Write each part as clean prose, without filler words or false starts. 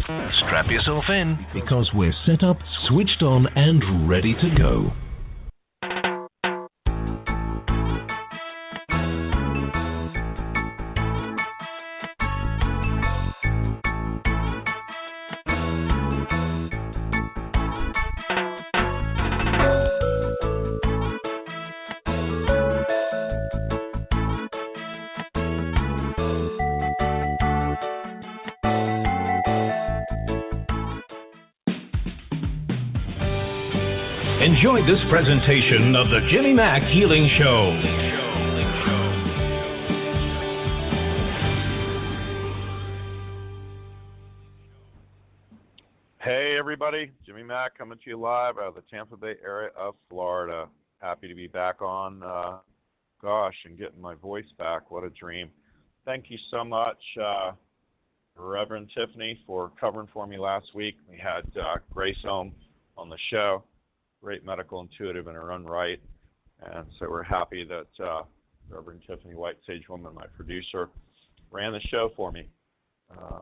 Strap yourself in because we're set up, switched on, and ready to go. Enjoy this presentation of the Jimmy Mack Healing Show. Hey everybody, Jimmy Mack coming to you live out of the Tampa Bay area of Florida. Happy to be back on, and getting my voice back. What a dream. Thank you so much, Reverend Tiffany, for covering for me last week. We had Grace Ohm on the show. Great medical intuitive in her own right. And so we're happy that Reverend Tiffany White, Sage Woman, my producer, ran the show for me.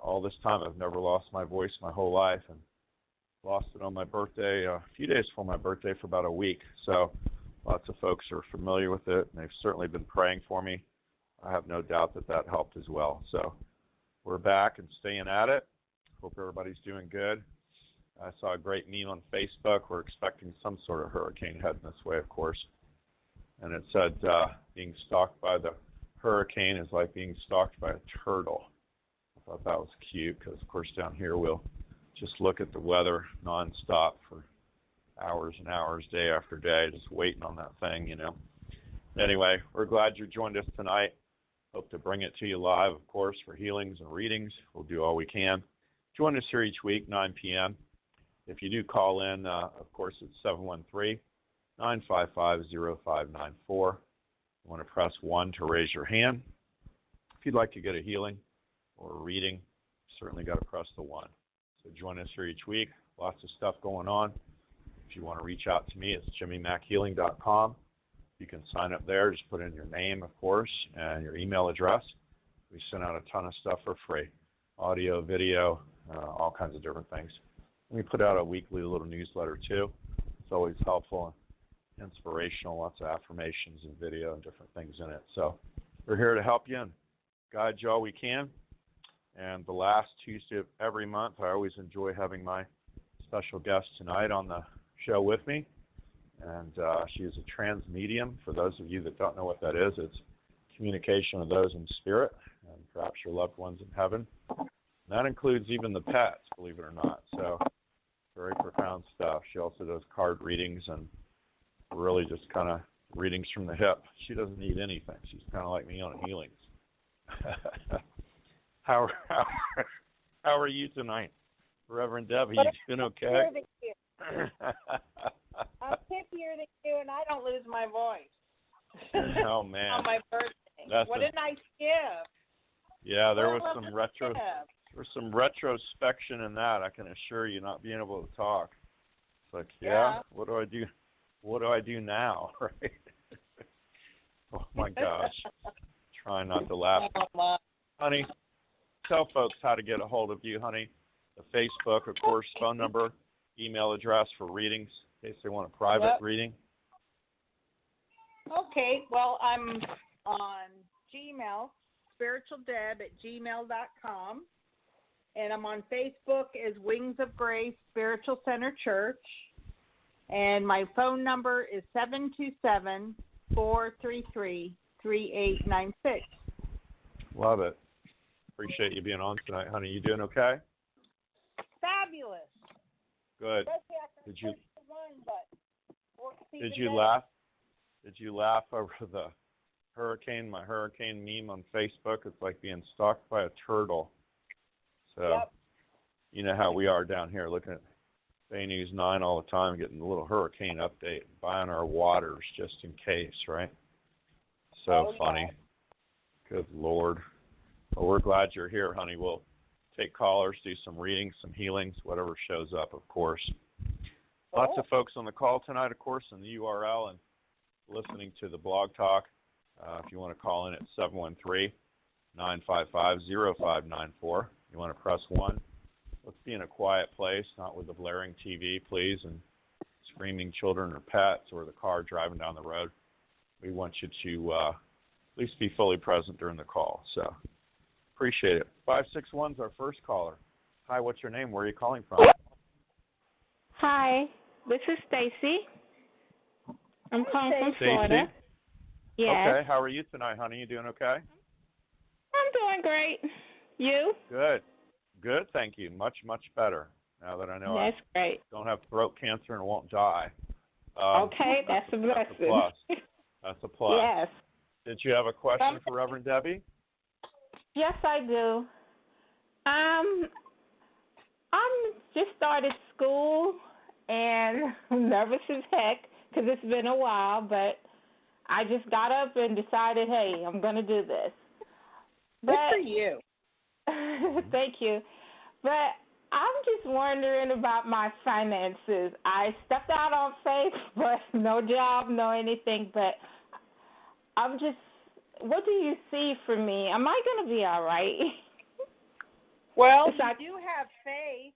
All this time I've never lost my voice my whole life, and lost it on my birthday, a few days before my birthday for about a week. So lots of folks are familiar with it, and they've certainly been praying for me. I have no doubt that that helped as well. So we're back and staying at it. Hope everybody's doing good. I saw a great meme on Facebook. We're expecting some sort of hurricane heading this way, of course. And it said being stalked by the hurricane is like being stalked by a turtle. I thought that was cute because, of course, down here we'll just look at the weather nonstop for hours and hours, day after day, just waiting on that thing, you know. Anyway, we're glad you joined us tonight. Hope to bring it to you live, of course, for healings and readings. We'll do all we can. Join us here each week, 9 p.m. If you do call in, of course, it's 713-955-0594. You want to press 1 to raise your hand. If you'd like to get a healing or a reading, you certainly got to press the 1. So join us here each week. Lots of stuff going on. If you want to reach out to me, it's jimmymackhealing.com. You can sign up there. Just put in your name, of course, and your email address. We send out a ton of stuff for free. Audio, video, all kinds of different things. We put out a weekly little newsletter, too. It's always helpful and inspirational, lots of affirmations and video and different things in it. So we're here to help you and guide you all we can. And the last Tuesday of every month, I always enjoy having my special guest tonight on the show with me. And she is a trans medium. For those of you that don't know what that is, it's communication with those in spirit and perhaps your loved ones in heaven. And that includes even the pets, believe it or not. So very profound stuff. She also does card readings and really just kind of readings from the hip. She doesn't need anything. She's kind of like me on healings. How are you tonight, Reverend Debbie? You doing okay? I'm hippier than you, and I don't lose my voice. Oh man! On my birthday. What a nice gift. Yeah, there was some retro. There's some retrospection in that, I can assure you, not being able to talk. It's like, yeah, what do I do? What do I do now, right? Oh, my gosh. Trying not to laugh. Honey, tell folks how to get a hold of you, honey. The Facebook, of course, phone number, email address for readings, in case they want a private reading. Okay, well, I'm on Gmail, spiritualdeb@gmail.com. And I'm on Facebook as Wings of Grace Spiritual Center Church. And my phone number is 727-433-3896. Love it. Appreciate you being on tonight, honey. You doing okay? Fabulous. Good. Did you better. laugh? Did you laugh over the hurricane, my hurricane meme on Facebook? It's like being stalked by a turtle. So, You know how we are down here looking at Bay News 9 all the time, getting a little hurricane update, buying our waters just in case, right? So funny. Good Lord. Well, we're glad you're here, honey. We'll take callers, do some readings, some healings, whatever shows up, of course. Lots of folks on the call tonight, of course, in the URL and listening to the blog talk. If you want to call in at 713-955-0594. You want to press 1. let's be in a quiet place, not with the blaring TV, please, and screaming children or pets or the car driving down the road. We want you to at least be fully present during the call. So appreciate it. 561 is our first caller. Hi, what's your name? Where are you calling from? Hi, this is Stacy. I'm calling from Florida. Yes. Okay, how are you tonight, honey? You doing okay? I'm doing great. You? Good. Good, thank you. Much, much better now that I know That's great. don't have throat cancer and won't die. Okay, that's a blessing. That's a plus. That's a plus. Yes. Did you have a question for Reverend Debbie? Yes, I do. I'm just started school, and I'm nervous as heck because it's been a while, but I just got up and decided, hey, I'm going to do this. Good for you. Thank you. But I'm just wondering about my finances. I stepped out on faith, but no job, no anything. But what do you see for me? Am I going to be all right? Well, you do have faith.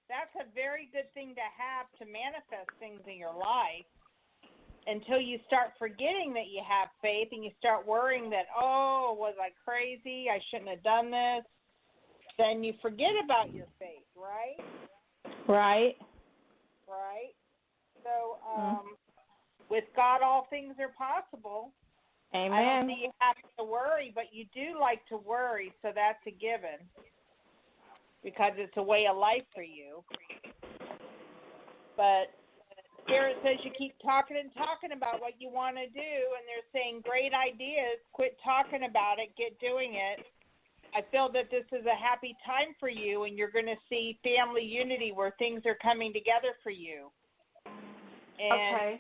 That's a very good thing to have to manifest things in your life until you start forgetting that you have faith and you start worrying that, oh, was I crazy? I shouldn't have done this. Then you forget about your faith, right? Right. Right. So with God, all things are possible. Amen. I don't think you have to worry, but you do like to worry, so that's a given because it's a way of life for you. But Spirit says you keep talking and talking about what you want to do, and they're saying great ideas. Quit talking about it. Get doing it. I feel that this is a happy time for you, and you're going to see family unity where things are coming together for you. And,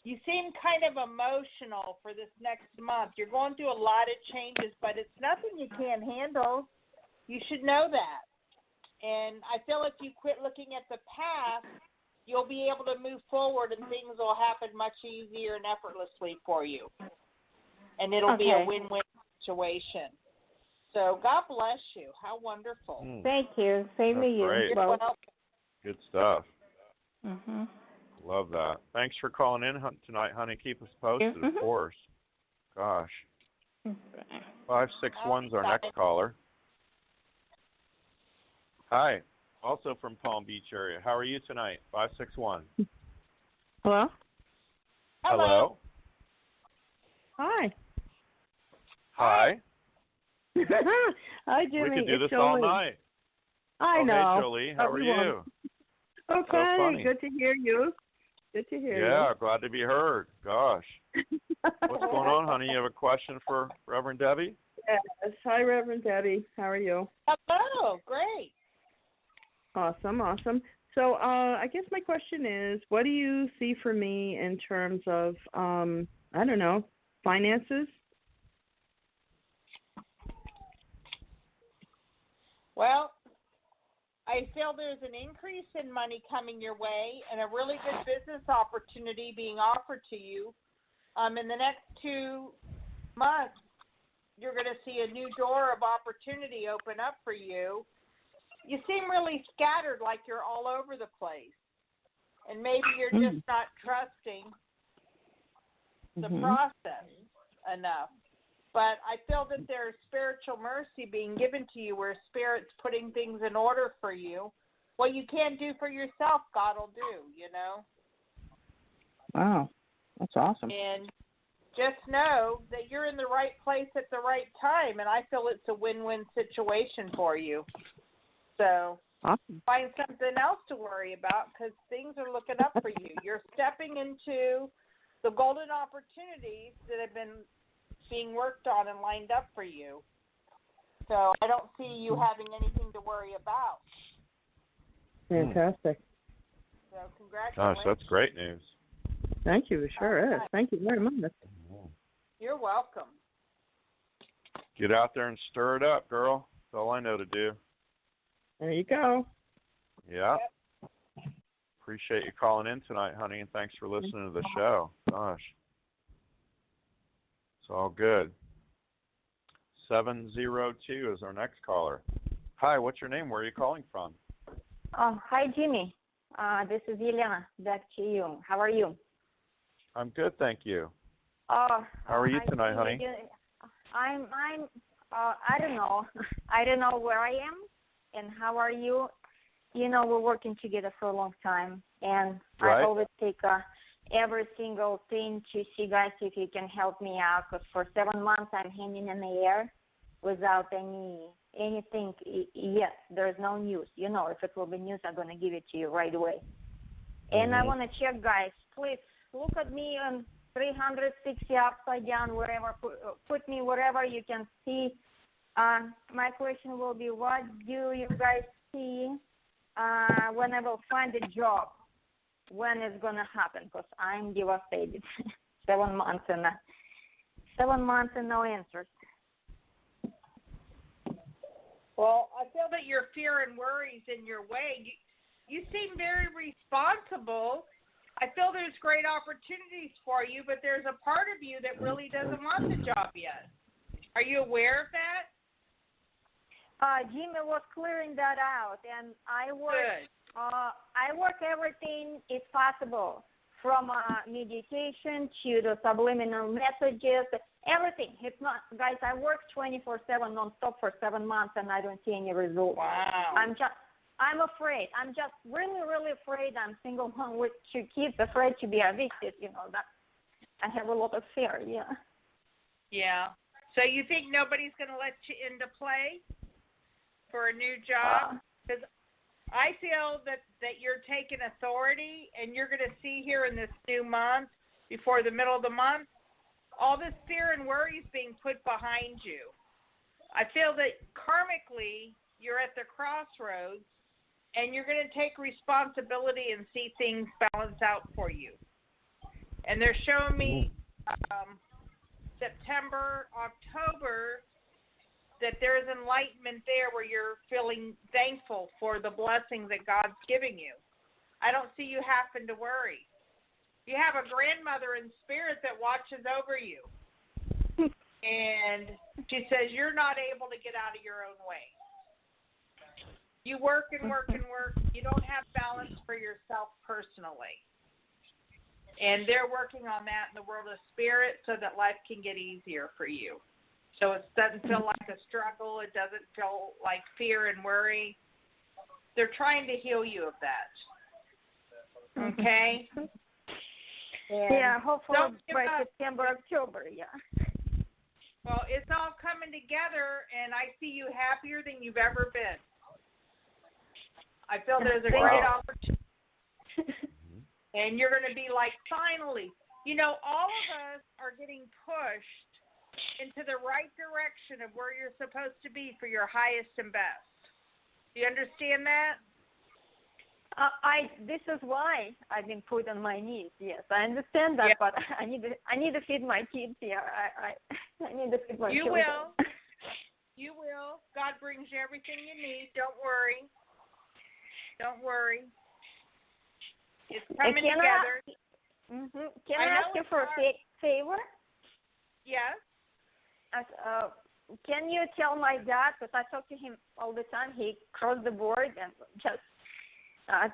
you seem kind of emotional for this next month. You're going through a lot of changes, but it's nothing you can't handle. You should know that. And I feel if you quit looking at the past, you'll be able to move forward and things will happen much easier and effortlessly for you. And it'll be a win-win situation. So God bless you. How wonderful. Thank you. Same to you. Great. You're welcome. Good stuff. Mm-hmm. Love that. Thanks for calling in tonight, honey. Keep us posted, of course. Gosh. 561 is our next caller. Hi. Also from Palm Beach area. How are you tonight? 561. Hello? Hello. Hi. Hi. Hi, Jimmy. We could do it's this Jolie. all night. I know. Hey, Jolie. How are you? Okay. So good to hear you. Good to hear you. Yeah, glad to be heard. Gosh. What's going on, honey? You have a question for Reverend Debbie? Yes. Hi, Reverend Debbie. How are you? Hello. Great. Awesome. So I guess my question is, what do you see for me in terms of, I don't know, finances? Well, I feel there's an increase in money coming your way and a really good business opportunity being offered to you. In the next 2 months, you're going to see a new door of opportunity open up for you. You seem really scattered, like you're all over the place. And maybe you're just not trusting the process enough. But I feel that there's spiritual mercy being given to you where Spirit's putting things in order for you. What you can't do for yourself, God will do, you know. Wow. That's awesome. And just know that you're in the right place at the right time, and I feel it's a win-win situation for you. So find something else to worry about because things are looking up for you. You're stepping into the golden opportunities that have been being worked on and lined up for you. So I don't see you having anything to worry about. Fantastic. So congratulations. Gosh, that's great news. Thank you. It sure is. Thank you very much. You're welcome. Get out there and stir it up, girl. That's all I know to do. There you go. Yeah. Appreciate you calling in tonight, honey, and thanks for listening to the show. Gosh. It's all good. 702 is our next caller. Hi, what's your name? Where are you calling from? Oh, hi, Jimmy. This is Elena. Back to you. How are you? I'm good, thank you. How are you tonight, honey? I'm. I don't know. I don't know where I am, and how are you? You know, we're working together for a long time, and Right. I always take every single thing to see, guys, if you can help me out. Because for 7 months, I'm hanging in the air without anything. Yes, there's no news. You know, if it will be news, I'm going to give it to you right away. And I want to check, guys, please look at me on 360 upside down, wherever. Put me wherever you can see. My question will be, what do you guys see when I will find a job? When it's going to happen? Because I'm devastated. 7 months and 7 months and no answers. Well, I feel that your fear and worries in your way. You seem very responsible. I feel there's great opportunities for you, but there's a part of you that really doesn't want the job yet. Are you aware of that? Jimmy was clearing that out, and I work everything is possible, from meditation to the subliminal messages, everything. It's not, guys, I work 24/7 nonstop for 7 months, and I don't see any results. Wow. I'm afraid. I'm just really, really afraid. I'm single mom with 2 kids, afraid to be evicted. You know, that I have a lot of fear. Yeah. Yeah. So you think nobody's going to let you into play for a new job? Because I feel that you're taking authority, and you're going to see here in this new month, before the middle of the month, all this fear and worry is being put behind you. I feel that karmically you're at the crossroads, and you're going to take responsibility and see things balance out for you. And they're showing me September, October, that there is enlightenment there where you're feeling thankful for the blessings that God's giving you. I don't see you having to worry. You have a grandmother in spirit that watches over you. And she says you're not able to get out of your own way. You work and work and work. You don't have balance for yourself personally. And they're working on that in the world of spirit so that life can get easier for you. So it doesn't feel like a struggle. It doesn't feel like fear and worry. They're trying to heal you of that. Okay? Yeah, hopefully by September, October, yeah. Well, it's all coming together, and I see you happier than you've ever been. I feel there's a great opportunity. And you're going to be like, finally. You know, all of us are getting pushed into the right direction of where you're supposed to be for your highest and best. Do you understand that? This is why I've been put on my knees. Yes, I understand that, but I need to feed my kids here. I need to feed my children. You will. God brings you everything you need. Don't worry. Don't worry. It's coming together. Can I ask you for a favor? Yes. Can you tell my dad, because I talk to him all the time, he crossed the board, and just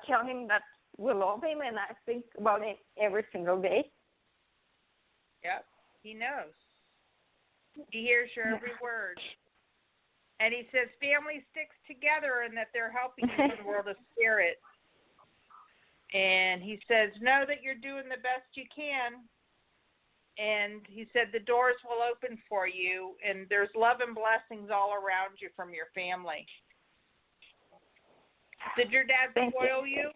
tell him that we love him, and I think about him every single day. Yep, he knows. He hears your every word. And he says family sticks together and that they're helping you in the world of spirit. And he says, know that you're doing the best you can. And he said the doors will open for you, and there's love and blessings all around you from your family. Did your dad spoil you?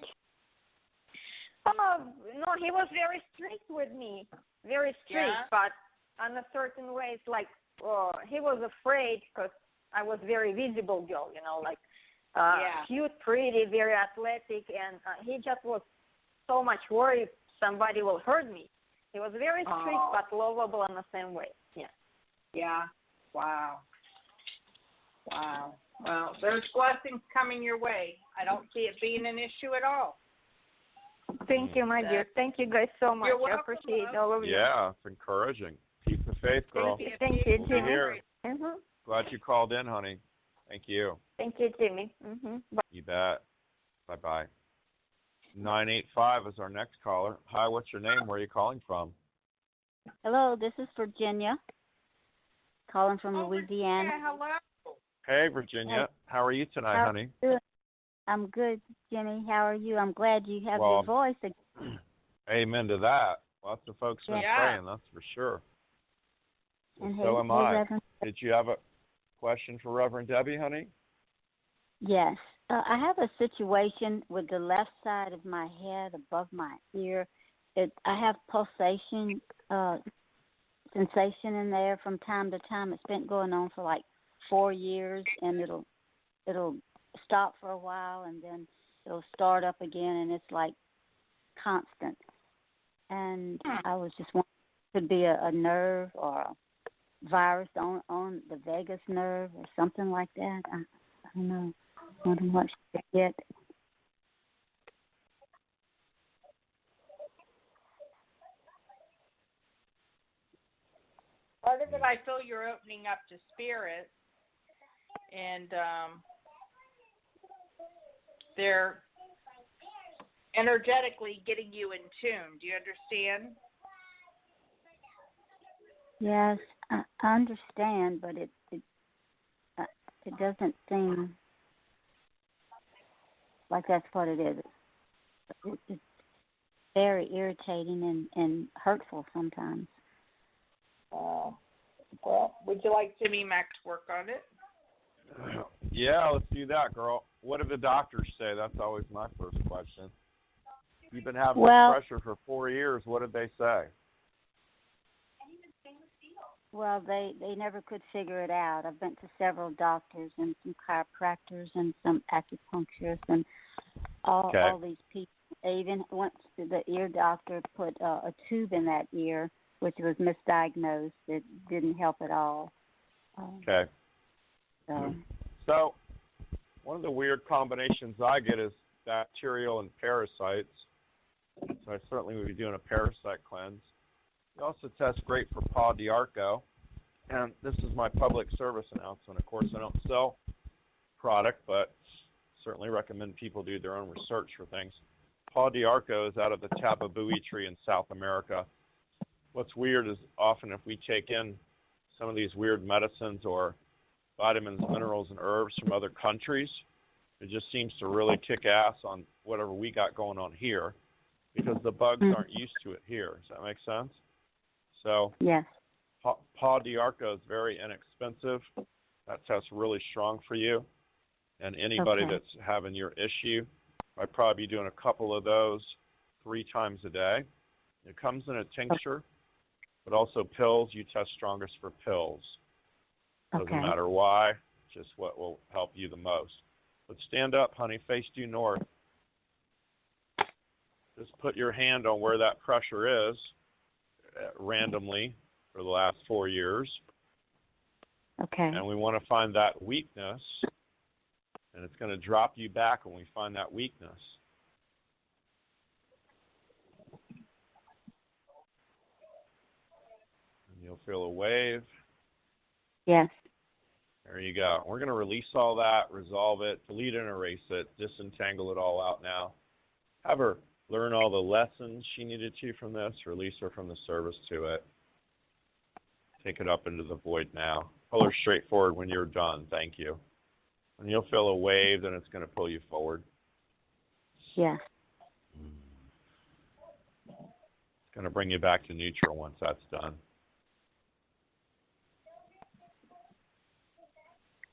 No, he was very strict with me. Very strict, but in a certain way, it's like he was afraid because I was very visible girl, you know, like cute, pretty, very athletic, and he just was so much worried somebody will hurt me. He was very strict but lovable in the same way. Yeah. Yeah. Wow. Well, there's blessings coming your way. I don't see it being an issue at all. Thank you, my dear. Thank you guys so much. You're welcome, I appreciate all of you. Yeah, it's encouraging. Keep the faith, girl. Thank you, We'll be Jimmy. here. Glad you called in, honey. Thank you. Thank you, Jimmy. You bet. Bye-bye. 985 is our next caller. Hi, what's your name? Where are you calling from? Hello, this is Virginia, calling from Louisiana. Virginia, hello. Hey, Virginia. How are you tonight, honey? Good. I'm good, Jimmy. How are you? I'm glad you have your voice again. Amen to that. Lots of folks have been praying, that's for sure. And so am I. Reverend. Did you have a question for Reverend Debbie, honey? Yes. I have a situation with the left side of my head above my ear. I have pulsation, sensation in there from time to time. It's been going on for like 4 years, and it'll stop for a while, and then it'll start up again, and it's like constant. And I was just wondering if it could be a nerve or a virus on the vagus nerve or something like that. I don't know. I wondering what she could get. Part of it, I feel you're opening up to spirit, and they're energetically getting you in tune. Do you understand? Yes, I understand, but it doesn't seem like that's what it is. It's very irritating and hurtful sometimes. Well, would you like Jimmy Mack to work on it? Yeah, let's do that, girl. What did the doctors say? That's always my first question. You've been having this pressure for 4 years. What did they say? Well, they never could figure it out. I've been to several doctors and some chiropractors and some acupuncturists and all these people. Even once the ear doctor put a tube in that ear, which was misdiagnosed. It didn't help at all. So one of the weird combinations I get is bacterial and parasites. So I certainly would be doing a parasite cleanse. We also test great for Paw d'Arco. And this is my public service announcement. Of course, I don't sell product, but certainly recommend people do their own research for things. Paw d'Arco is out of the tababui tree in South America. What's weird is often if we take in some of these weird medicines or vitamins, minerals, and herbs from other countries, it just seems to really kick ass on whatever we got going on here because the bugs aren't used to it here. Does that make sense? So yes. Paw d'Arco is very inexpensive. That test's really strong for you. And anybody that's having your issue, I'd probably be doing a couple of those 3 times a day. It comes in a tincture, but also pills. You test strongest for pills. Doesn't matter why, just what will help you the most. But stand up, honey, face due north. Just put your hand on where that pressure is randomly for the last 4 years. And we want to find that weakness, and it's going to drop you back when we find that weakness. And you'll feel a wave. Yes. There you go. We're going to release all that, resolve it, delete and erase it, disentangle it all out now. Have her learn all the lessons she needed to from this, release her from the service to it. Take it up into the void now. Pull her straight forward when you're done. Thank you. And you'll feel a wave, and it's going to pull you forward. Yes. It's going to bring you back to neutral once that's done.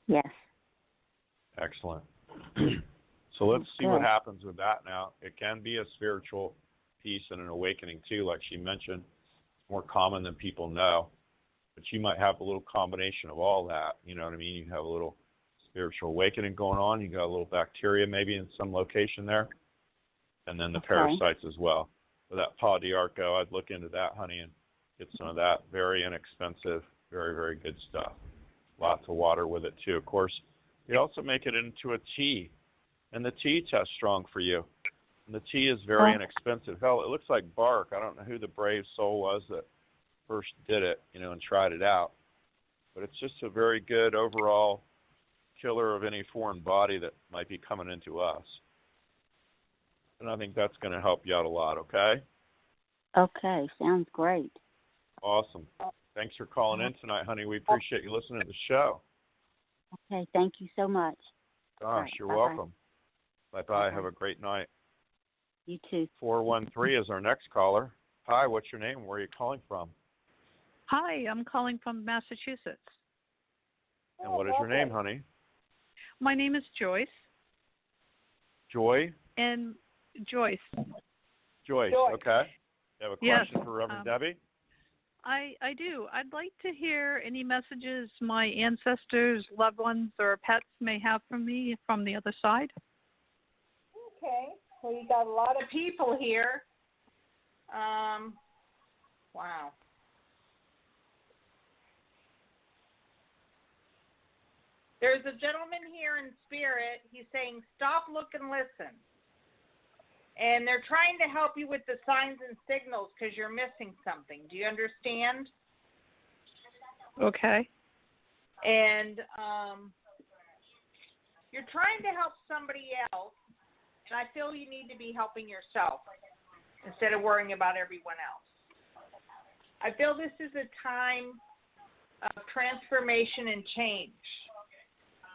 Yes. Excellent. So let's see what happens with that now. It can be a spiritual piece and an awakening, too, like she mentioned. It's more common than people know. But you might have a little combination of all that. You know what I mean? You have a little spiritual awakening going on. You got a little bacteria maybe in some location there. And then the parasites as well. So that Paw d'Arco, I'd look into that, honey, and get some of that. Very inexpensive, very, very good stuff. Lots of water with it, too. Of course, you also make it into a tea. And the tea tests strong for you. And the tea is very inexpensive. Hell, it looks like bark. I don't know who the brave soul was that first did it, and tried it out. But it's just a very good overall killer of any foreign body that might be coming into us. And I think that's going to help you out a lot, okay? Okay, sounds great. Awesome. Thanks for calling in tonight, honey. We appreciate you listening to the show. Okay, thank you so much. Gosh, right, you're bye-bye. welcome. Bye-bye. Have a great night. You too. 413 is our next caller. Hi, what's your name? Where are you calling from? Hi, I'm calling from Massachusetts. And what is your name, honey? My name is Joyce. Joy? And Joyce. Joyce, okay. You have a question for Reverend Debbie? I do. I'd like to hear any messages my ancestors, loved ones, or pets may have for me from the other side. Okay. So you got a lot of people here. Wow. There's a gentleman here in spirit. He's saying, stop, look, and listen. And they're trying to help you with the signs and signals because you're missing something. Do you understand? Okay. And you're trying to help somebody else, and I feel you need to be helping yourself instead of worrying about everyone else. I feel this is a time of transformation and change.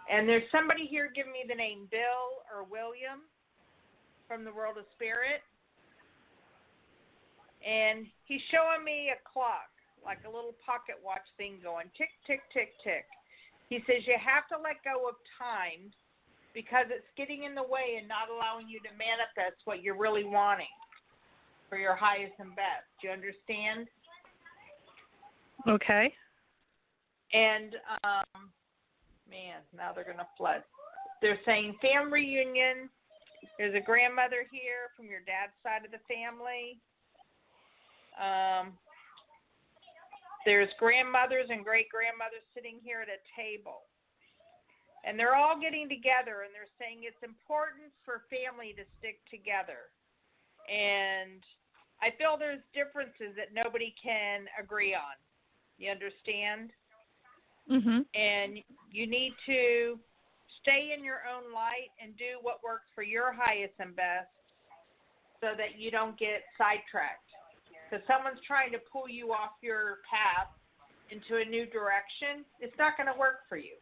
And there's somebody here giving me the name Bill or William from the world of spirit. And he's showing me a clock, like a little pocket watch thing going tick, tick, tick, tick. He says you have to let go of time because it's getting in the way and not allowing you to manifest what you're really wanting for your highest and best. Do you understand? Okay. And, man, now they're going to flood. They're saying family reunion. There's a grandmother here from your dad's side of the family. There's grandmothers and great-grandmothers sitting here at a table. And they're all getting together, and they're saying it's important for family to stick together. And I feel there's differences that nobody can agree on. You understand? Mm-hmm. And you need to stay in your own light and do what works for your highest and best so that you don't get sidetracked. Because someone's trying to pull you off your path into a new direction, it's not going to work for you.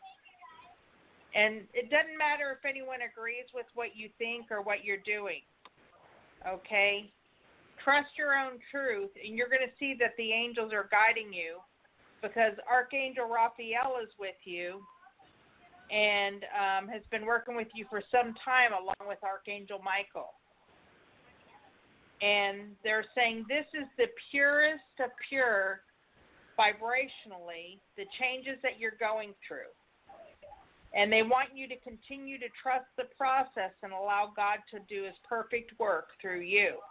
And it doesn't matter if anyone agrees with what you think or what you're doing. Okay? Trust your own truth, and you're going to see that the angels are guiding you because Archangel Raphael is with you and has been working with you for some time along with Archangel Michael. And they're saying this is the purest of pure vibrationally, the changes that you're going through. And they want you to continue to trust the process and allow God to do his perfect work through you.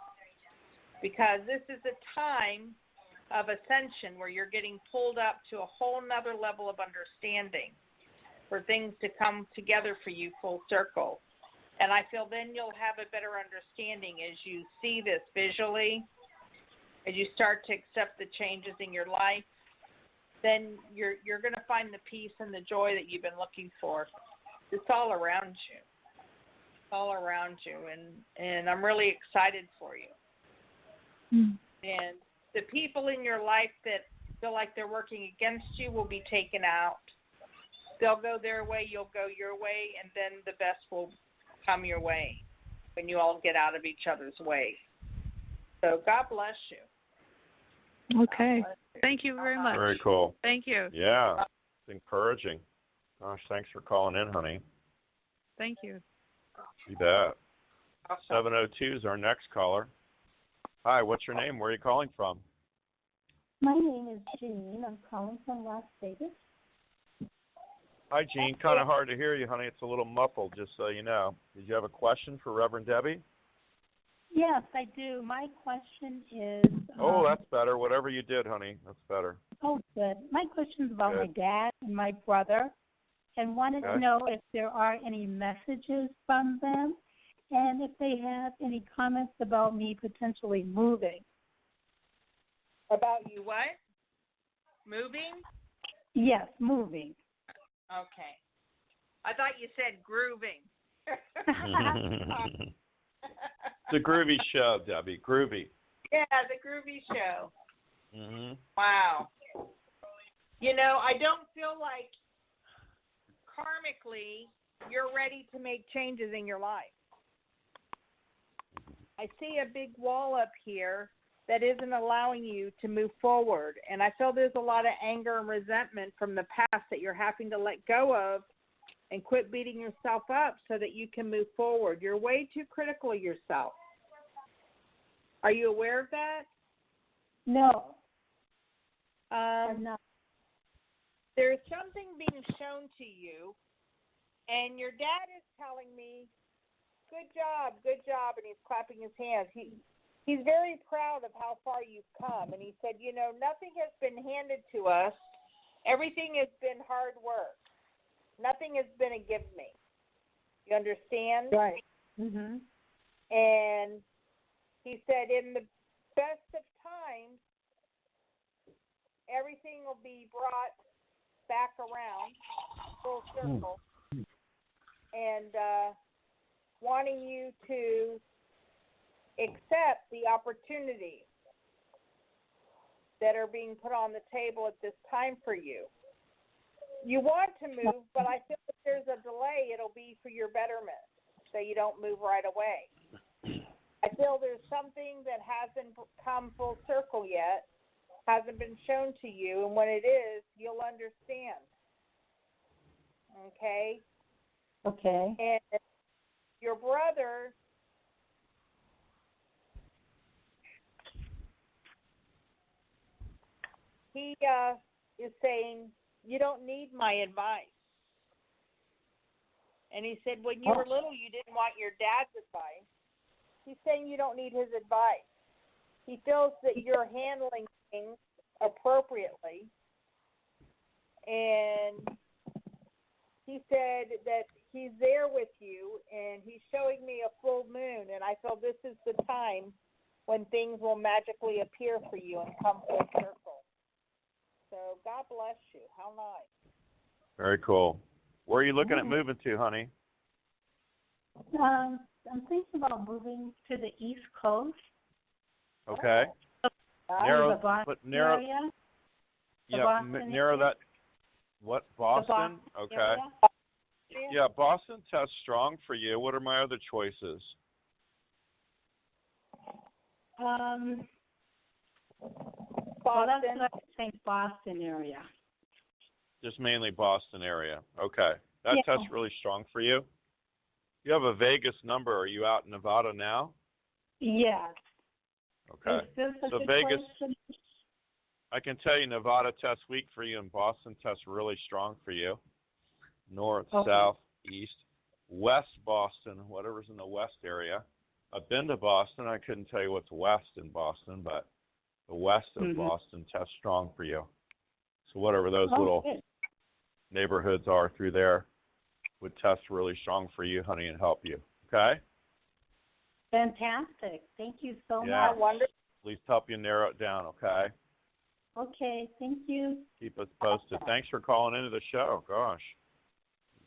Because this is a time of ascension where you're getting pulled up to a whole nother level of understanding for things to come together for you full circle. And I feel then you'll have a better understanding as you see this visually, as you start to accept the changes in your life, then you're going to find the peace and the joy that you've been looking for. It's all around you. It's all around you, and I'm really excited for you. Mm. And the people in your life that feel like they're working against you will be taken out. They'll go their way, you'll go your way, and then the best will come your way when you all get out of each other's way. So God bless you. Okay. Thank you very much. Very cool. Thank you. Yeah, it's encouraging. Gosh, thanks for calling in, honey. Thank you. You bet. 702 is our next caller. Hi, what's your name? Where are you calling from? My name is Jean. I'm calling from Las Vegas. Hi, Jean. Kind of hard to hear you, honey. It's a little muffled, just so you know. Did you have a question for Reverend Debbie? Yes, I do. My question is... Oh, that's better. Whatever you did, honey, that's better. Oh, good. My question is about my dad and my brother, and wanted to know if there are any messages from them, and if they have any comments about me potentially moving. About you what? Moving? Yes, moving. Okay. I thought you said grooving. The groovy show, Debbie. Groovy. Yeah, the groovy show. Mhm. Wow. You know, I don't feel like karmically you're ready to make changes in your life. I see a big wall up here that isn't allowing you to move forward. And I feel there's a lot of anger and resentment from the past that you're having to let go of and quit beating yourself up so that you can move forward. You're way too critical of yourself. Are you aware of that? No. I'm not. There's something being shown to you, and your dad is telling me, good job, and he's clapping his hands. He's very proud of how far you've come, and he said, you know, nothing has been handed to us. Everything has been hard work. Nothing has been a give me. You understand? Right. Mhm. And he said, in the best of times, everything will be brought back around, full circle, and wanting you to accept the opportunities that are being put on the table at this time for you. You want to move, but I feel if there's a delay, it'll be for your betterment, so you don't move right away. I feel there's something that hasn't come full circle yet, hasn't been shown to you, and when it is, you'll understand. Okay? Okay. And your brother, he is saying, you don't need my advice. And he said, when you were little, you didn't want your dad's advice. He's saying you don't need his advice. He feels that you're handling things appropriately. And he said that he's there with you, and he's showing me a full moon, and I feel this is the time when things will magically appear for you and come full circle. So God bless you. How nice. Very cool. Where are you looking at moving to, honey? I'm thinking about moving to the East Coast. Okay. Narrow area. Yeah, narrow that. What, Boston? Okay. Area. Yeah, Boston tests strong for you. What are my other choices? Well, that's what I think, Boston area. Just mainly Boston area. Okay. That test's really strong for you. You have a Vegas number. Are you out in Nevada now? Yes. Okay. So Vegas, I can tell you Nevada tests weak for you and Boston tests really strong for you. North, south, east, west Boston, whatever's in the west area. I've been to Boston. I couldn't tell you what's west in Boston, but the west of Boston tests strong for you. So whatever those little neighborhoods are through there would test really strong for you, honey, and help you. Okay? Fantastic. Thank you so much. Wonderful. At least help you narrow it down, okay? Okay, thank you. Keep us posted. Thanks for calling into the show. Gosh.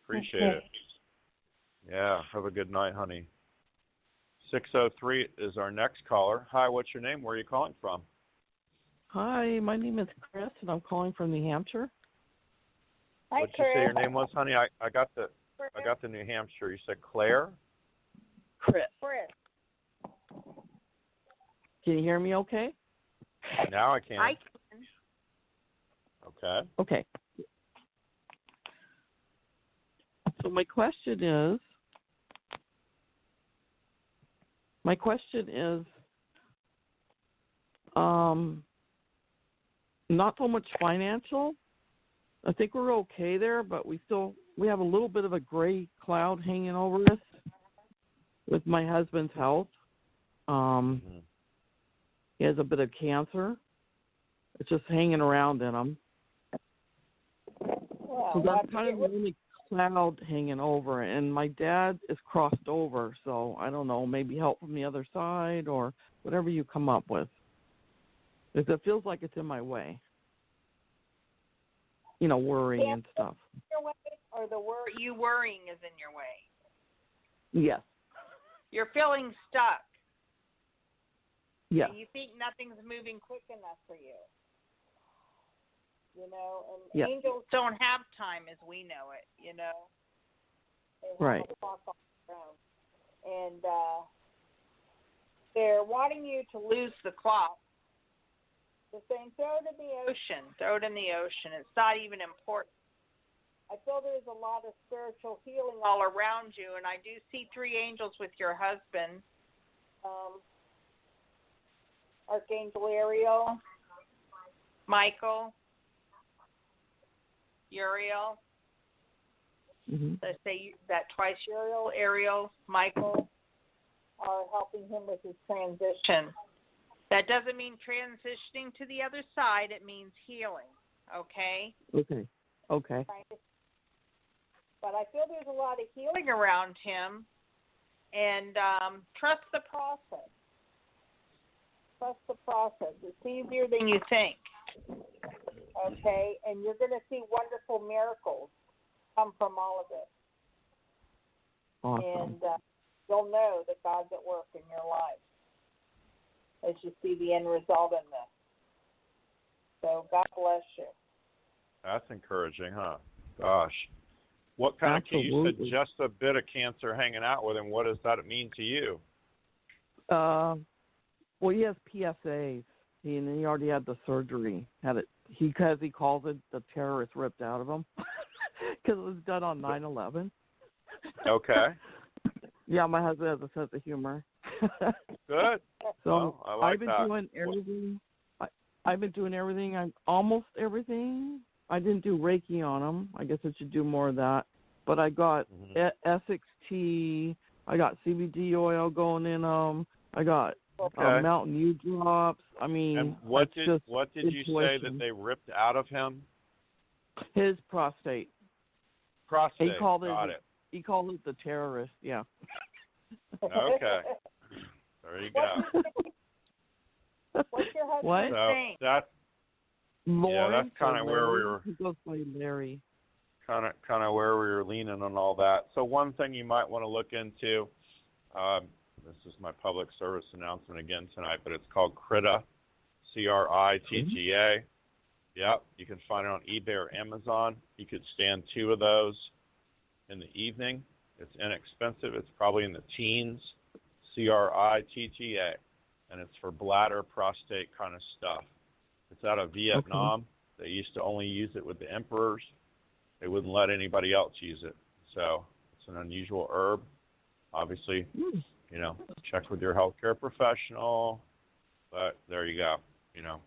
Appreciate it. Yeah, have a good night, honey. 603 is our next caller. Hi, what's your name? Where are you calling from? Hi, my name is Chris, and I'm calling from New Hampshire. Hi, What did you say your name was, honey? I got the New Hampshire. You said Claire? Chris. Can you hear me okay? Now I can. I can. Okay. Okay. So my question is, not so much financial. I think we're okay there, but we have a little bit of a gray cloud hanging over us with my husband's health. He has a bit of cancer. It's just hanging around in him. So that's kind of the only cloud hanging over, and my dad is crossed over, so I don't know, maybe help from the other side or whatever you come up with. Because it feels like it's in my way. worrying and stuff. Your way, or you worrying is in your way? Yes. You're feeling stuck. Yes. And you think nothing's moving quick enough for you. And yes. angels don't have time as we know it, They have right. a clock on their own. And they're wanting you to lose the clock. They're saying, throw it in the ocean. Throw it in the ocean. It's not even important. I feel there's a lot of spiritual healing all around you, and I do see 3 angels with your husband. Archangel Ariel, Michael, Uriel. Mm-hmm. Let's say that twice. Ariel, Michael are helping him with his transition. That doesn't mean transitioning to the other side. It means healing. Okay? Okay. But I feel there's a lot of healing around him, and trust the process. Trust the process. It's easier than you think. Okay? And you're going to see wonderful miracles come from all of it. Awesome. And you'll know that God's at work in your life as you see the end result in this. So God bless you. That's encouraging, huh? Gosh. What kind Absolutely. of, you said just a bit of cancer hanging out with him. What does that mean to you? Well, he has PSAs. He already had the surgery. Because he calls it the terrorist ripped out of him. Because it was done on 9/11. Okay. Yeah, my husband has a sense of humor. Good. So I like I've been that. doing everything. I've been doing everything. Almost everything. I didn't do Reiki on him. I guess I should do more of that. But I got Essex tea. I got CBD oil going in them. I got Mountain Dew drops. I mean, and what did you say intuition. that they ripped out of him? His prostate. Prostate. He called Got it. He called it the terrorist. Yeah. Okay. There you go. What's your husband's What? name? That's Lawrence, that's kind of where we were. He goes by Larry. Kind of where we were leaning on all that. So one thing you might want to look into. This is my public service announcement again tonight, but it's called Critta, Critta. Yep, you can find it on eBay or Amazon. You could stand 2 of those in the evening. It's inexpensive. It's probably in the teens, Critta, and it's for bladder, prostate kind of stuff. It's out of Vietnam. Okay. They used to only use it with the emperors. They wouldn't let anybody else use it. So it's an unusual herb. Obviously, check with your healthcare professional. But there you go.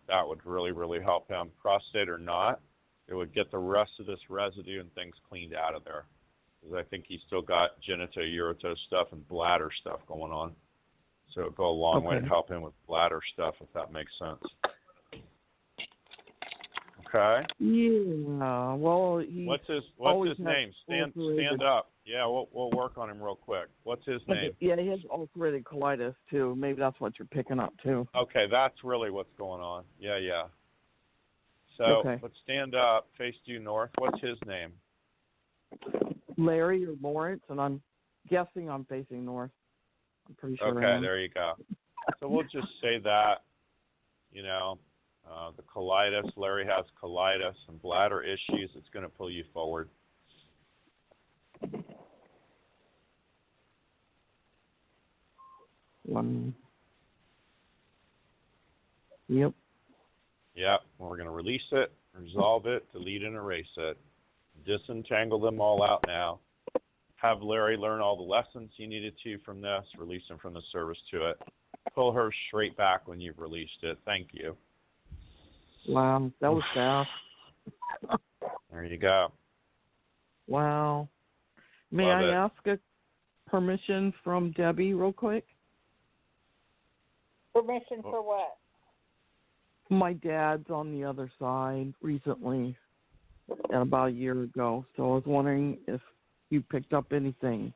That would really, really help him. Prostate or not, it would get the rest of this residue and things cleaned out of there. Because I think he's still got genitourinary stuff and bladder stuff going on. So it would go a long way to help him with bladder stuff, if that makes sense. Okay. Yeah. Well, what's his name? Stand up. Yeah, we'll work on him real quick. What's his name? Yeah, he has ulcerative colitis too. Maybe that's what you're picking up too. Okay, that's really what's going on. Yeah. So, but stand up, face due north. What's his name? Larry or Lawrence, and I'm guessing I'm facing north. I'm pretty sure. Okay, there you go. So we'll just say that, the colitis. Larry has colitis and bladder issues. It's going to pull you forward. Yep. We're going to release it, resolve it, delete and erase it. Disentangle them all out now. Have Larry learn all the lessons he needed to from this, release him from the service to it. Pull her straight back when you've released it. Thank you. Wow, that was fast. There you go. Wow. May Love I it. ask a permission from Debbie real quick? Permission for what? My dad's on the other side recently, and about a year ago. So I was wondering if you picked up anything.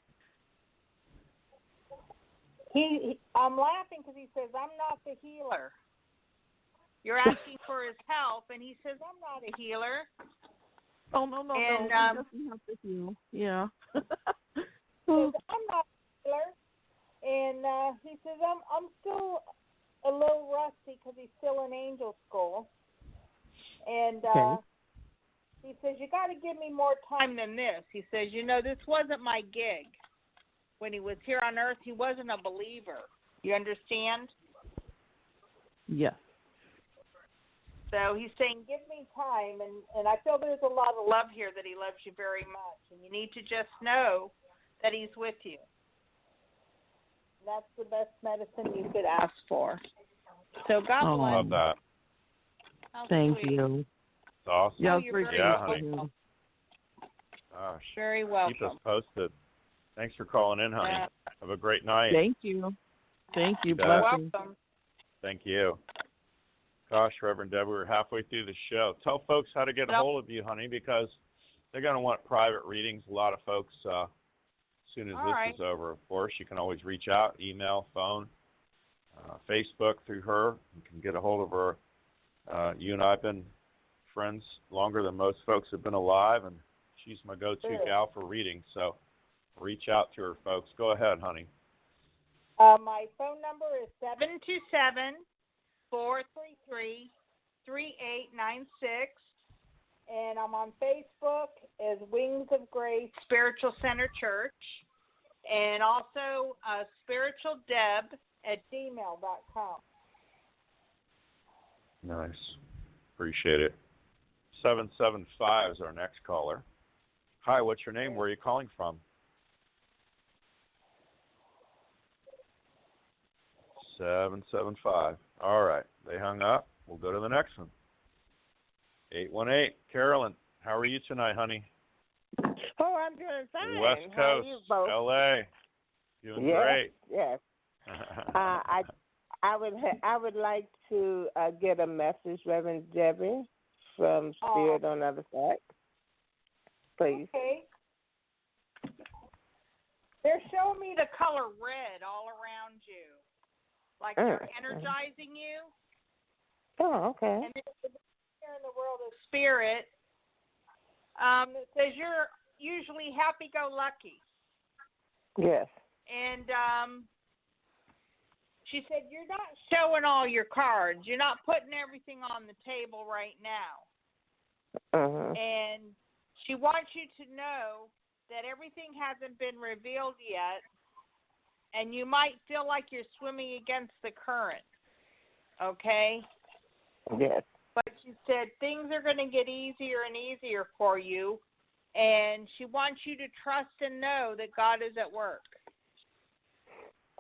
I'm laughing because he says, I'm not the healer. You're asking for his help, and he says, I'm not a healer. Oh, no, And, he doesn't have to heal. Yeah. says, I'm not a healer. And he says, I'm still a little rusty because he's still in angel school. And he says, you got to give me more time than this. He says, this wasn't my gig. When he was here on Earth, he wasn't a believer. You understand? Yes. So he's saying, give me time. And I feel there's a lot of love here, that he loves you very much. And you need to just know that he's with you. And that's the best medicine you could ask for. So God bless. Love that. Thank sweet. you. It's awesome. Yeah, you're very honey. Gosh. Very welcome. Keep us posted. Thanks for calling in, honey. Have a great night. Thank you. Thank you. You're Blessings. welcome. Thank you. Gosh, Reverend Deb, we're halfway through the show. Tell folks how to get a hold of you, honey, because they're going to want private readings. A lot of folks, as soon as this is over, of course, you can always reach out, email, phone, Facebook through her. You can get a hold of her. You and I have been friends longer than most folks have been alive, and she's my go-to gal for reading. So reach out to her, folks. Go ahead, honey. My phone number is 727-433-3896, and I'm on Facebook as Wings of Grace Spiritual Center Church, and also spiritualdeb@gmail.com. Nice. Appreciate it. 775 is our next caller. Hi, what's your name? Where are you calling from? 775. All right. They hung up. We'll go to the next one. 818. Carolyn, how are you tonight, honey? Oh, I'm doing fine. West Coast, L.A. Doing great. Yes. I would like to get a message, Reverend Debbie, from Spirit on the Other Side. Please. Okay. They're showing me the color red all around you, like they're energizing you. Oh, okay. And then here in the world of spirit, it says you're usually happy-go-lucky. Yes. And she said, you're not showing all your cards. You're not putting everything on the table right now. And she wants you to know that everything hasn't been revealed yet, and you might feel like you're swimming against the current, okay? Yes. But she said things are going to get easier and easier for you, and she wants you to trust and know that God is at work.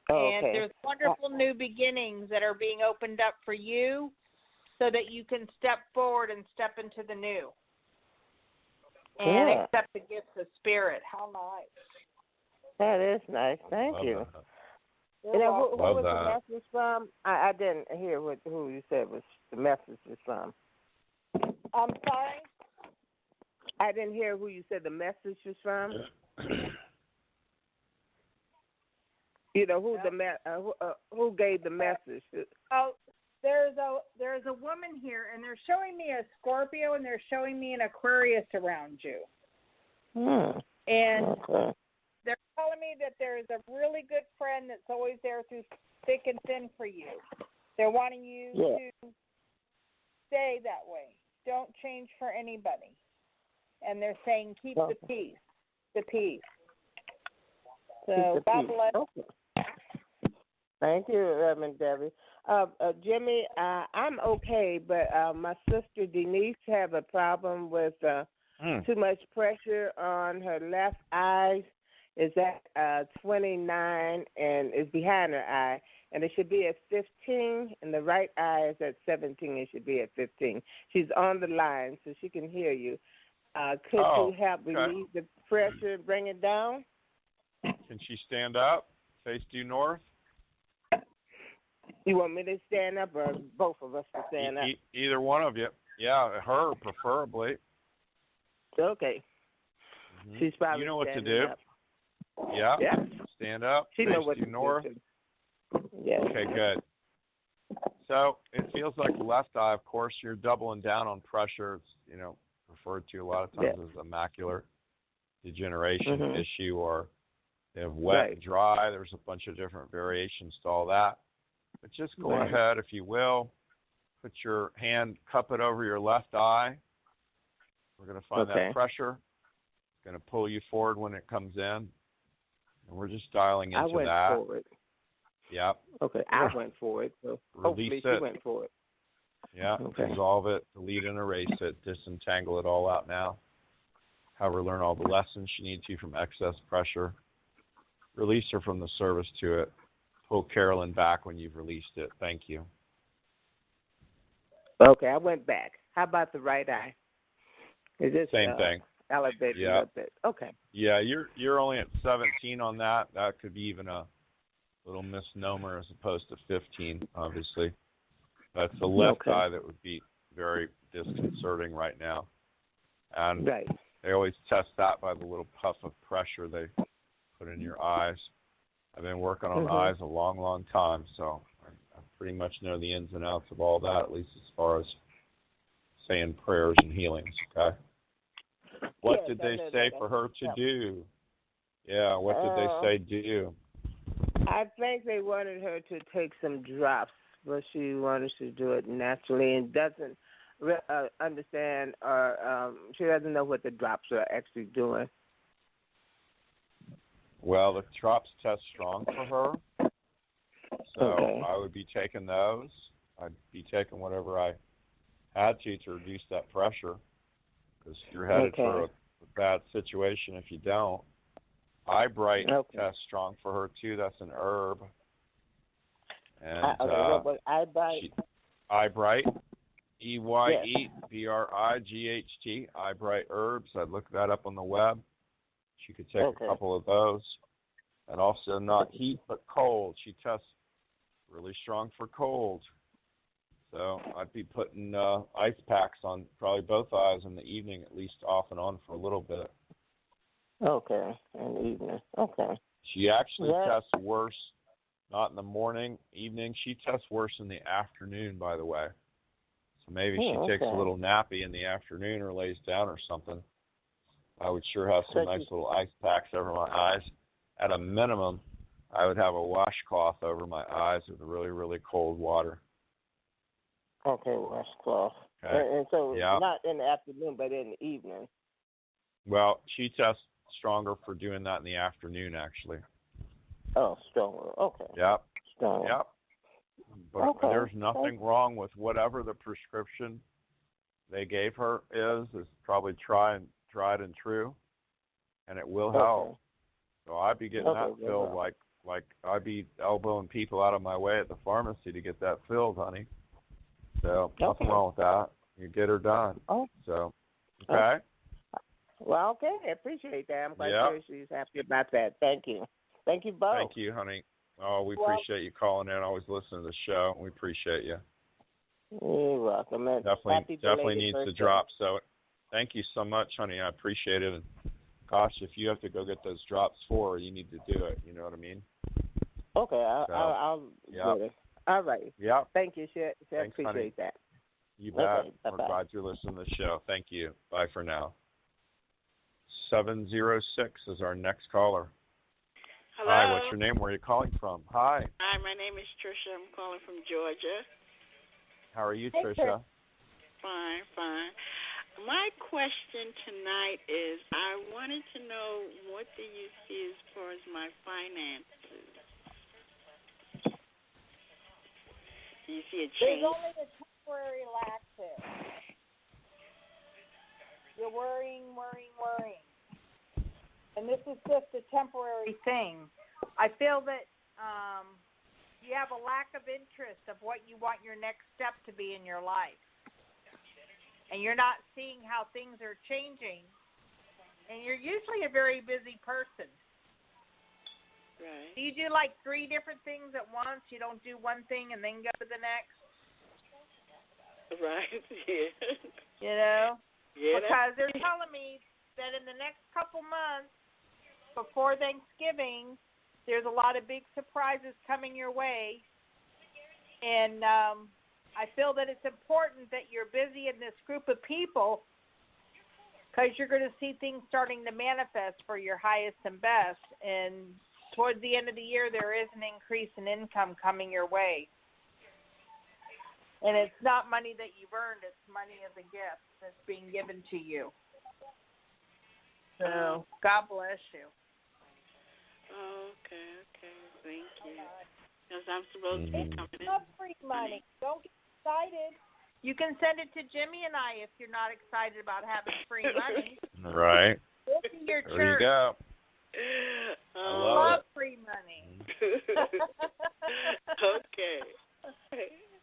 Okay. And there's wonderful new beginnings that are being opened up for you so that you can step forward and step into the new. And accept the gifts of Spirit. How nice. That is nice. Thank you. Who was the message from? I didn't hear who you said was the message was from. I'm sorry? I didn't hear who you said the message was from. You know who who gave the message? Oh, there's a woman here, and they're showing me a Scorpio, and they're showing me an Aquarius around you. And they're telling me that there's a really good friend that's always there through thick and thin for you. They're wanting you to stay that way. Don't change for anybody. And they're saying keep the peace. The peace. So God bless. Okay. Thank you, Reverend Debbie. Jimmy, I'm okay, but my sister Denise have a problem with too much pressure on her left eye. Is at 29 and is behind her eye, and it should be at 15, and the right eye is at 17. It should be at 15. She's on the line, so she can hear you. Could you help relieve the pressure and bring it down? Can she stand up, face due north? You want me to stand up or both of us to stand up? Either one of you. Yeah, her preferably. Okay. Mm-hmm. She's probably you know what to standing do. Up. Yeah. Yeah. Stand up. She face knows what due to north. do. Yeah. Okay, good. So it feels like the left eye, of course, you're doubling down on pressure. It's, referred to a lot of times as a macular degeneration issue, or they have wet and dry. There's a bunch of different variations to all that. But just go ahead, if you will, put your hand, cup it over your left eye. We're going to find that pressure. It's going to pull you forward when it comes in. And we're just dialing into that. I went forward. Yep. Okay, I went forward. So hopefully she went forward. Yeah, dissolve it, delete and erase it, disentangle it all out now. Have her learn all the lessons she needs to from excess pressure. Release her from the service to it. Pull Carolyn back when you've released it. Thank you. Okay, I went back. How about the right eye? Is this same thing? Elevated a little bit. Okay. Yeah, you're only at 17 on that. That could be even a little misnomer as opposed to 15, obviously. That's the left eye that would be very disconcerting right now. And they always test that by the little puff of pressure they put in your eyes. I've been working on eyes a long, long time, so I pretty much know the ins and outs of all that, at least as far as saying prayers and healings, okay? What did they say for her to do? Yeah, what did they say do? I think they wanted her to take some drops, but she wanted to do it naturally and doesn't understand, or she doesn't know what the drops are actually doing. Well, the drops test strong for her, so I would be taking those. I'd be taking whatever I had to reduce that pressure, because you're headed for a bad situation if you don't. Eye Bright tests strong for her too. That's an herb. And Eye Bright? Eye Bright, EYEBRIGHT, Eye Bright herbs. I'd look that up on the web. She could take a couple of those. And also not heat but cold. She tests really strong for cold. So I'd be putting ice packs on probably both eyes in the evening, at least off and on for a little bit. Okay, in the evening. Okay. She actually tests worse, not in the morning, evening. She tests worse in the afternoon, by the way. So maybe she takes a little nappy in the afternoon or lays down or something. I would sure have some nice little ice packs over my eyes. At a minimum, I would have a washcloth over my eyes with really, really cold water. Okay, washcloth. Okay. And so not in the afternoon, but in the evening. Well, she tests stronger for doing that in the afternoon, actually. Oh, stronger. Okay. Yep. Stronger. Yep. But there's nothing wrong with whatever the prescription they gave her is probably tried and true, and it will help. So I'd be getting that filled like I'd be elbowing people out of my way at the pharmacy to get that filled, honey. So nothing wrong with that. You get her done. So, okay. Well, okay. I appreciate that. I'm quite sure she's happy about that. Thank you. Thank you both. Thank you, honey. Oh, we appreciate you calling in. Always listening to the show. We appreciate you. You're welcome. Definitely needs to drop. So thank you so much, honey. I appreciate it. And gosh, if you have to go get those drops for her, you need to do it. You know what I mean? Okay. I'll do it. All right. Yeah. Thank you, Shed. Thanks, appreciate honey. that. You bet. We're glad you're listening to the show. Thank you. Bye for now. 706 is our next caller. Hello. Hi, what's your name? Where are you calling from? Hi. Hi, my name is Tricia. I'm calling from Georgia. How are you, Tricia? Fine, fine. My question tonight is I wanted to know, what do you see as far as my finances? Do you see a change? There's only a temporary lack there. You're worrying. And this is just a temporary thing. I feel that you have a lack of interest of what you want your next step to be in your life. And you're not seeing how things are changing. And you're usually a very busy person. Right. Do you do like 3 different things at once? You don't do one thing and then go to the next? Right, yeah. You know? Yeah. Because they're telling me that in the next couple months, before Thanksgiving, there's a lot of big surprises coming your way. And I feel that it's important that you're busy in this group of people because you're going to see things starting to manifest for your highest and best. And towards the end of the year, there is an increase in income coming your way. And it's not money that you've earned. It's money as a gift that's being given to you. So God bless you. Okay. Thank you. Because I'm supposed to be coming in. It's not free money. Don't get excited. You can send it to Jimmy and I if you're not excited about having free money. Right. We'll see your There church. you go. I love free money. Okay.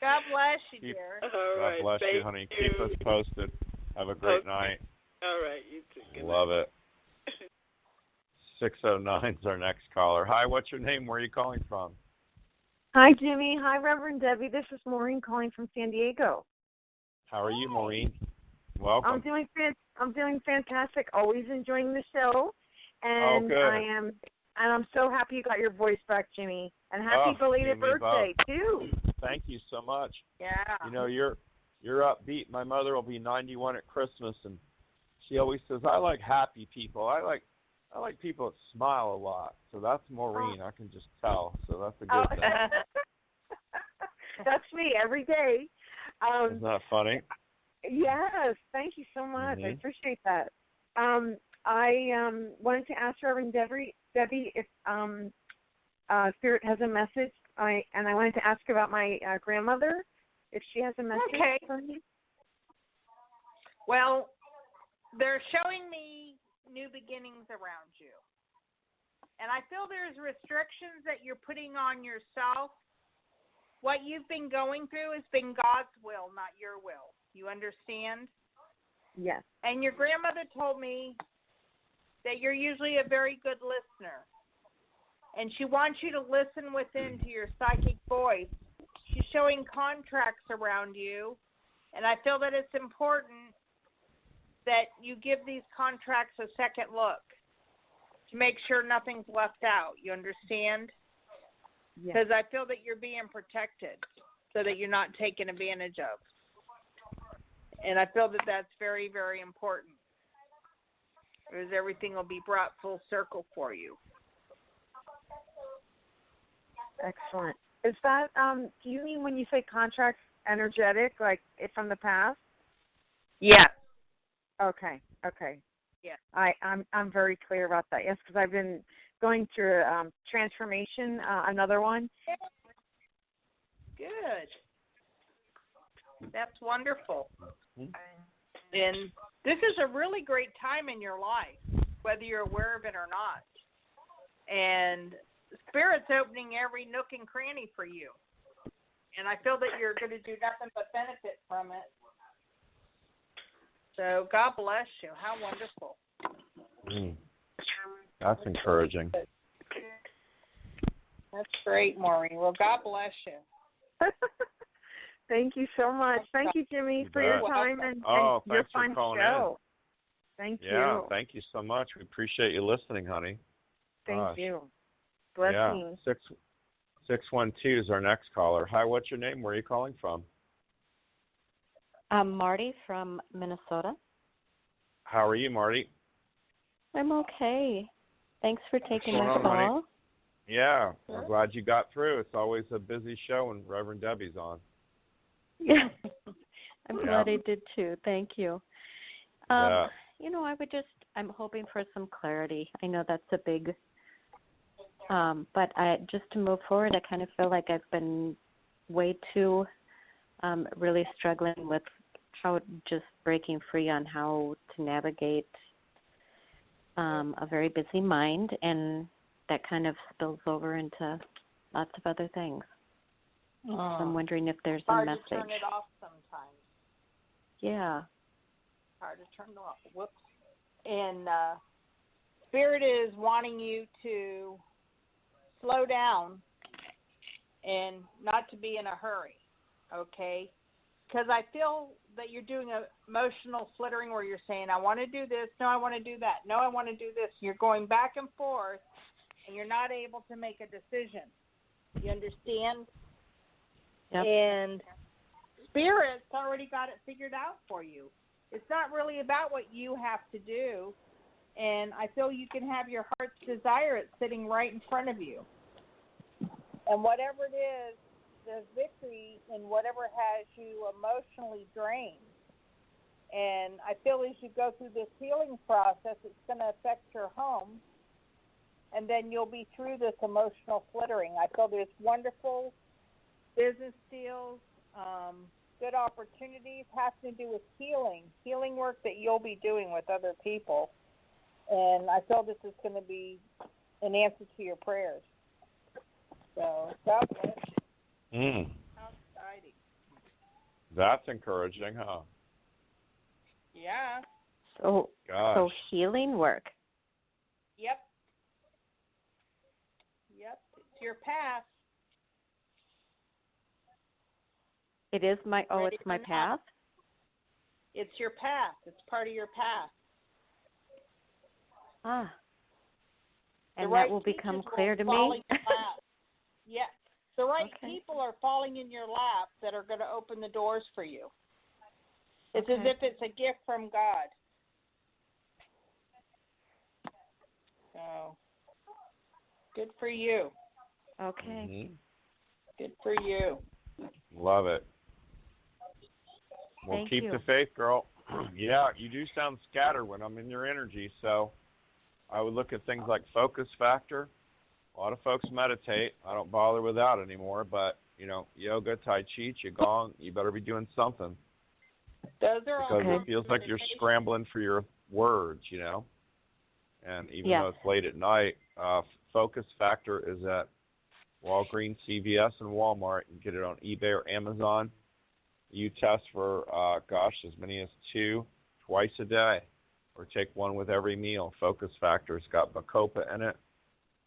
God bless you, dear. All right. God bless you, honey. Keep us posted. Have a great night. All right. You too. Good Love night. it. 609 is our next caller. Hi, what's your name? Where are you calling from? Hi, Jimmy. Hi, Reverend Debbie. This is Maureen calling from San Diego. How are you, Maureen? Welcome. I'm doing fantastic. Always enjoying the show, and good. I'm so happy you got your voice back, Jimmy. And happy belated birthday too. Thank you so much. Yeah. You know, you're upbeat. My mother will be 91 at Christmas, and she always says, "I like happy people. I like people that smile a lot." So that's Maureen. I can just tell. So that's a good thing. That's me every day. Isn't that funny? Yes. Thank you so much. I appreciate that. I wanted to ask Reverend Debbie if Spirit has a message. I wanted to ask about my grandmother, if she has a message for me. Well, they're showing me new beginnings around you. And I feel there's restrictions that you're putting on yourself. What you've been going through has been God's will, not your will. You understand? Yes. And your grandmother told me that you're usually a very good listener. And she wants you to listen within to your psychic voice. She's showing contracts around you. And I feel that it's important that you give these contracts a second look to make sure nothing's left out. You understand? Because I feel that you're being protected so that you're not taken advantage of. And I feel that that's very, very important. Because everything will be brought full circle for you. Excellent. Is that, do you mean when you say contracts energetic, like from the past? Yeah. Okay. Yeah. I'm very clear about that. Yes, because I've been going through transformation, another one. Good. That's wonderful. And this is a really great time in your life, whether you're aware of it or not. And Spirit's opening every nook and cranny for you. And I feel that you're going to do nothing but benefit from it. So God bless you. How wonderful. That's encouraging. That's great, Maureen. Well, God bless you. Thank you so much. Thank you, Jimmy, for your time and your fun show. Thank you. Yeah, thank you so much. We appreciate you listening, honey. Thank you. Blessings. 612 is our next caller. Hi, what's your name? Where are you calling from? I'm Marty from Minnesota. How are you, Marty? I'm okay. Thanks for taking my on, call. Honey? Yeah, we're glad you got through. It's always a busy show when Reverend Debbie's on. Yeah, I'm glad I did too. Thank you. You know, I'm hoping for some clarity. I know that's a big, but just to move forward, I kind of feel like I've been way too really struggling with how just breaking free on how to navigate a very busy mind, and that kind of spills over into lots of other things. So I'm wondering if there's a message. Hard to turn it off sometimes. Yeah. Hard to turn it off. Whoops. And Spirit is wanting you to slow down and not to be in a hurry, okay? Because I feel that you're doing an emotional flittering where you're saying, I want to do this, no, I want to do that, no, I want to do this. You're going back and forth, and you're not able to make a decision. You understand? Yep. And Spirit's already got it figured out for you. It's not really about what you have to do. And I feel you can have your heart's desire. It's sitting right in front of you. And whatever it is, there's victory in whatever has you emotionally drained. And I feel as you go through this healing process, it's going to affect your home. And then you'll be through this emotional flittering. I feel there's wonderful business deals, good opportunities having to do with healing work that you'll be doing with other people. And I feel this is going to be an answer to your prayers. So, God bless you. How exciting. That's encouraging, huh? Yeah. So healing work. Yep. It's your path. It is my, it's my path? It's your path. It's part of your path. Ah. And that will become clear to me? Yes. The right people are falling in your lap that are going to open the doors for you. It's as if it's a gift from God. So, good for you. Okay. Good for you. Love it. Well, Thank keep you. the faith, girl. Yeah, you do sound scattered when I'm in your energy, so I would look at things like focus factor. A lot of folks meditate. I don't bother with that anymore, but, yoga, tai chi, qigong, you better be doing something. Those are all because it feels like you're scrambling for your words, And even though it's late at night, focus factor is at Walgreens, CVS, and Walmart. You can get it on eBay or Amazon. You test for, as many as 2 twice a day, or take one with every meal. Focus factor's got bacopa in it,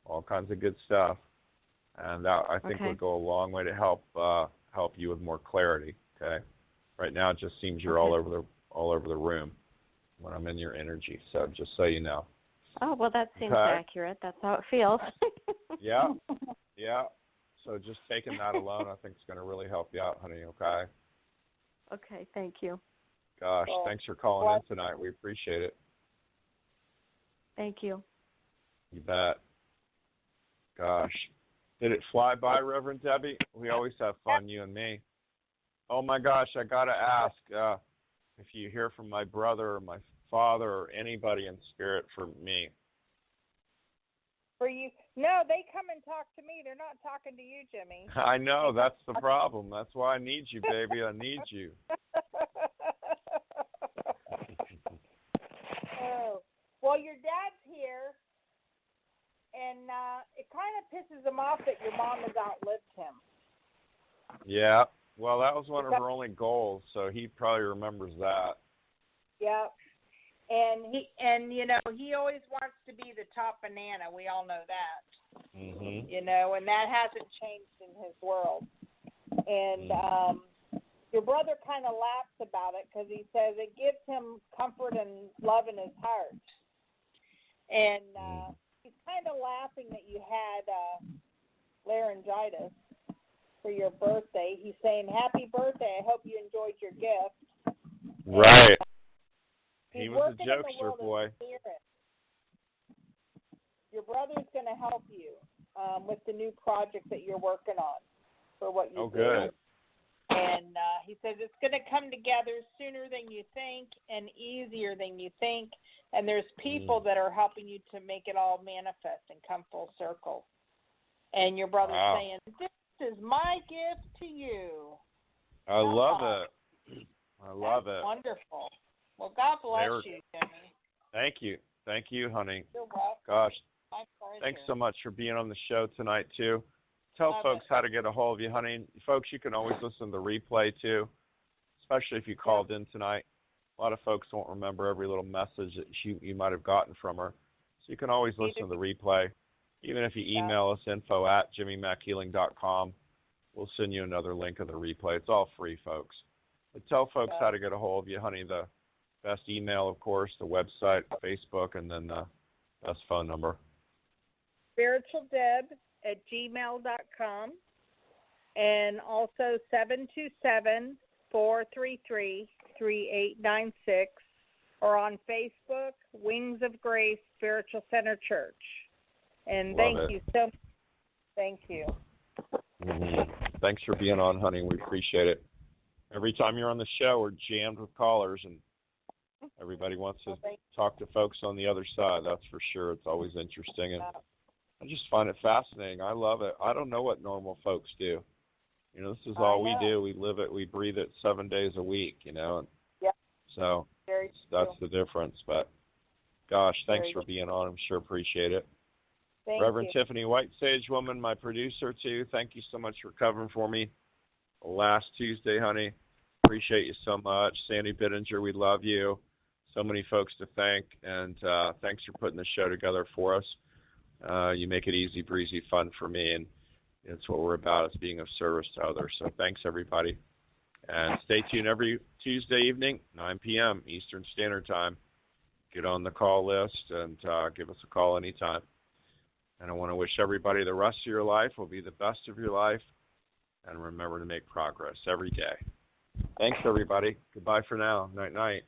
all kinds of good stuff, and that I think would go a long way to help you with more clarity. Okay, right now it just seems you're all over the room when I'm in your energy. So just so you know. Oh well, that seems accurate. That's how it feels. Yeah. So just taking that alone, I think, is going to really help you out, honey. Okay. Okay. Thank you. Gosh, thanks for calling in tonight. We appreciate it. Thank you. You bet. Gosh. Did it fly by, Reverend Debbie? We always have fun, you and me. Oh, my gosh, I got to ask if you hear from my brother or my father or anybody in spirit for me. For you? No, they come and talk to me. They're not talking to you, Jimmy. I know. That's the problem. That's why I need you, baby. I need you. Well, your dad's here, and it kind of pisses him off that your mom has outlived him. Yeah. Well, that was one of her only goals, so he probably remembers that. Yeah. And he always wants to be the top banana. We all know that. Mm-hmm. And that hasn't changed in his world. And your brother kind of laughs about it because he says it gives him comfort and love in his heart. And he's kind of laughing that you had laryngitis for your birthday. He's saying, "Happy birthday. I hope you enjoyed your gift." Right. He was a jokester, boy. Your brother's going to help you with the new project that you're working on for what you do. Good. And he says it's going to come together sooner than you think and easier than you think. And there's people that are helping you to make it all manifest and come full circle. And your brother's saying, "This is my gift to you." I love it. I love it. Wonderful. Well, God bless you, Jimmy. Thank you. Thank you, honey. You're welcome. Gosh. My pleasure. Thanks so much for being on the show tonight, too. Tell folks how to get a hold of you, honey. Folks, you can always listen to the replay, too, especially if you called in tonight. A lot of folks won't remember every little message that you might have gotten from her. So you can always listen to the replay. Even if you email us, info@jimmymackhealing.com, we'll send you another link of the replay. It's all free, folks. But tell folks how to get a hold of you, honey. The best email, of course, the website, Facebook, and then the best phone number. spiritualdeb@gmail.com, and also 727-433-6999. or on Facebook, Wings of Grace Spiritual Center Church. And thank you so much. Thank you. Thanks for being on, honey. We appreciate it. Every time you're on the show, we're jammed with callers, and everybody wants to talk to folks on the other side. That's for sure. It's always interesting, and I just find it fascinating. I love it. I don't know what normal folks do. You know, this is all we do. We live it. We breathe it 7 days a week, you know. And so that's the difference. But, gosh, thanks for being on. I'm sure appreciate it. Reverend Tiffany White, Sage Woman, my producer, too. Thank you so much for covering for me last Tuesday, honey. Appreciate you so much. Sandy Bittinger, we love you. So many folks to thank, and thanks for putting the show together for us. You make it easy, breezy, fun for me, and it's what we're about, is being of service to others. So thanks, everybody. And stay tuned every Tuesday evening, 9 p.m. Eastern Standard Time. Get on the call list and give us a call anytime. And I want to wish everybody the rest of your life will be the best of your life. And remember to make progress every day. Thanks, everybody. Goodbye for now. Night-night.